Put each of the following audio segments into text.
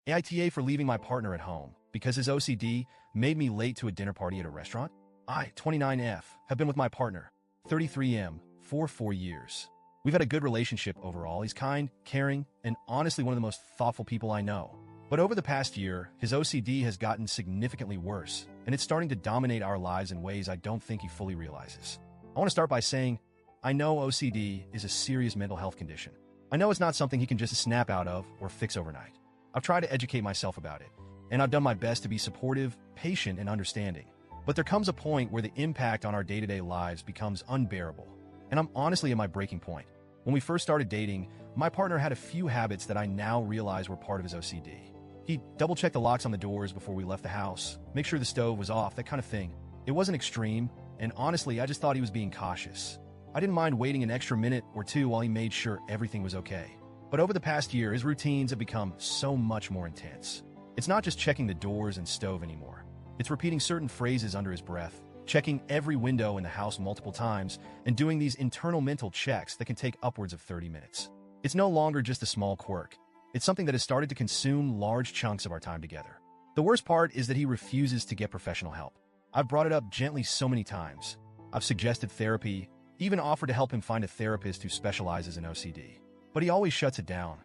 AITA for leaving my partner at home because his OCD made me late to a dinner party at a restaurant. I, 29F, have been with my partner, 33M, for 4 years. We've had a good relationship overall. He's kind, caring, and honestly one of the most thoughtful people I know. But over the past year, his OCD has gotten significantly worse, and it's starting to dominate our lives in ways I don't think he fully realizes. I want to start by saying, I know OCD is a serious mental health condition. I know it's not something he can just snap out of or fix overnight. I've tried to educate myself about it, and I've done my best to be supportive, patient, and understanding. But there comes a point where the impact on our day-to-day lives becomes unbearable, and I'm honestly at my breaking point. When we first started dating, my partner had a few habits that I now realize were part of his OCD. He'd double-check the locks on the doors before we left the house, make sure the stove was off, that kind of thing. It wasn't extreme, and honestly, I just thought he was being cautious. I didn't mind waiting an extra minute or two while he made sure everything was okay. But over the past year, his routines have become so much more intense. It's not just checking the doors and stove anymore. It's repeating certain phrases under his breath, checking every window in the house multiple times, and doing these internal mental checks that can take upwards of 30 minutes. It's no longer just a small quirk. It's something that has started to consume large chunks of our time together. The worst part is that he refuses to get professional help. I've brought it up gently so many times. I've suggested therapy, even offered to help him find a therapist who specializes in OCD. But he always shuts it down.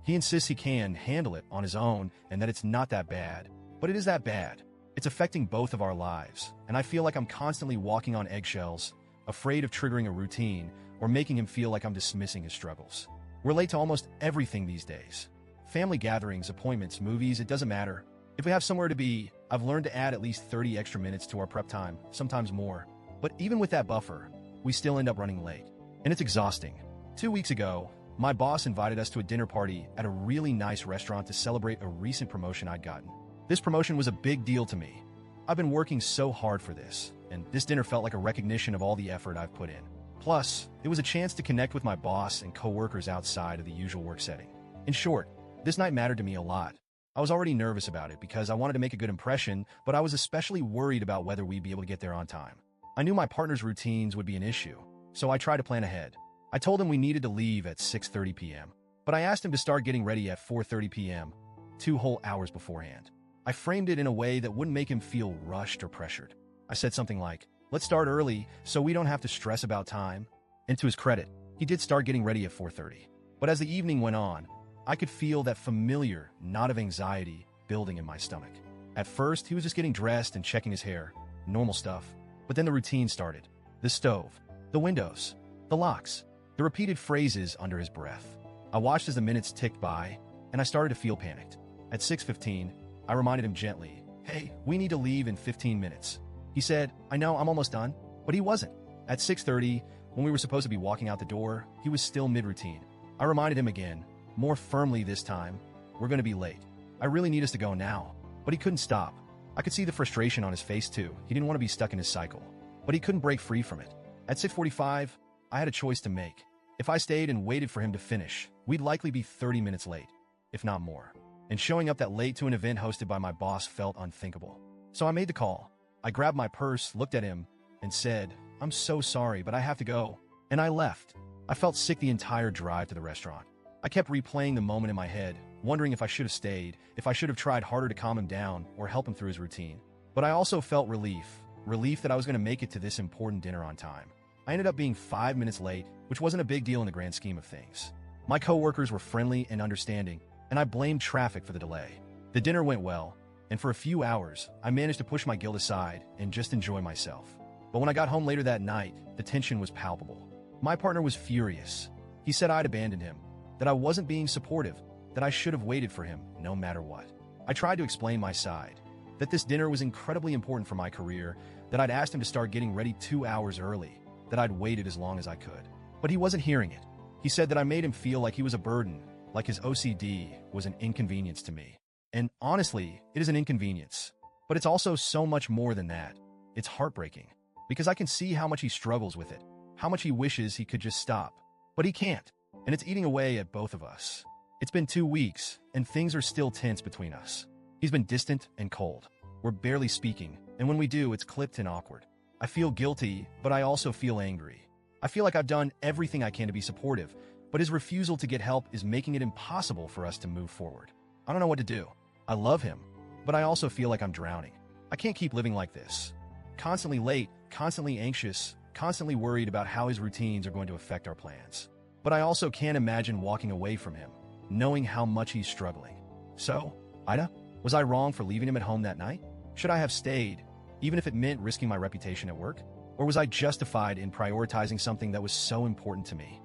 He insists he can handle it on his own and that it's not that bad. But it is that bad. It's affecting both of our lives, and I feel like I'm constantly walking on eggshells, afraid of triggering a routine or making him feel like I'm dismissing his struggles. We're late to almost everything these days. Family gatherings, appointments, movies, it doesn't matter. If we have somewhere to be, I've learned to add at least 30 extra minutes to our prep time, sometimes more. But even with that buffer, we still end up running late. And it's exhausting. 2 weeks ago, my boss invited us to a dinner party at a really nice restaurant to celebrate a recent promotion I'd gotten. This promotion was a big deal to me. I've been working so hard for this, and this dinner felt like a recognition of all the effort I've put in. Plus, it was a chance to connect with my boss and coworkers outside of the usual work setting. In short, this night mattered to me a lot. I was already nervous about it because I wanted to make a good impression, but I was especially worried about whether we'd be able to get there on time. I knew my partner's routines would be an issue, so I tried to plan ahead. I told him we needed to leave at 6:30 p.m., but I asked him to start getting ready at 4:30 p.m., 2 whole hours beforehand. I framed it in a way that wouldn't make him feel rushed or pressured. I said something like, let's start early so we don't have to stress about time. And to his credit, he did start getting ready at 4:30. But as the evening went on, I could feel that familiar knot of anxiety building in my stomach. At first, he was just getting dressed and checking his hair, normal stuff. But then the routine started. The stove, the windows, the locks, the repeated phrases under his breath. I watched as the minutes ticked by, and I started to feel panicked. At 6:15, I reminded him gently, hey, we need to leave in 15 minutes. He said, I know, I'm almost done. But he wasn't. At 6:30, when we were supposed to be walking out the door, he was still mid-routine. I reminded him again, more firmly this time, we're going to be late. I really need us to go now. But he couldn't stop. I could see the frustration on his face too. He didn't want to be stuck in his cycle. But he couldn't break free from it. At 6:45, I had a choice to make. If I stayed and waited for him to finish, we'd likely be 30 minutes late, if not more. And showing up that late to an event hosted by my boss felt unthinkable. So I made the call. I grabbed my purse, looked at him, and said, I'm so sorry, but I have to go. And I left. I felt sick the entire drive to the restaurant. I kept replaying the moment in my head, wondering if I should have stayed, if I should have tried harder to calm him down or help him through his routine. But I also felt relief that I was going to make it to this important dinner on time. I ended up being 5 minutes late, which wasn't a big deal in the grand scheme of things. My coworkers were friendly and understanding, and I blamed traffic for the delay. The dinner went well, and for a few hours, I managed to push my guilt aside and just enjoy myself. But when I got home later that night, the tension was palpable. My partner was furious. He said I'd abandoned him, that I wasn't being supportive, that I should have waited for him no matter what. I tried to explain my side, that this dinner was incredibly important for my career, that I'd asked him to start getting ready 2 hours early, that I'd waited as long as I could. But he wasn't hearing it. He said that I made him feel like he was a burden, like his OCD was an inconvenience to me. And honestly, it is an inconvenience. But it's also so much more than that. It's heartbreaking, because I can see how much he struggles with it, how much he wishes he could just stop. But he can't, and it's eating away at both of us. It's been 2 weeks, and things are still tense between us. He's been distant and cold. We're barely speaking, and when we do, it's clipped and awkward. I feel guilty, but I also feel angry. I feel like I've done everything I can to be supportive, but his refusal to get help is making it impossible for us to move forward. I don't know what to do. I love him, but I also feel like I'm drowning. I can't keep living like this. Constantly late, constantly anxious, constantly worried about how his routines are going to affect our plans. But I also can't imagine walking away from him, knowing how much he's struggling. So, Ida, was I wrong for leaving him at home that night? Should I have stayed, even if it meant risking my reputation at work? Or was I justified in prioritizing something that was so important to me?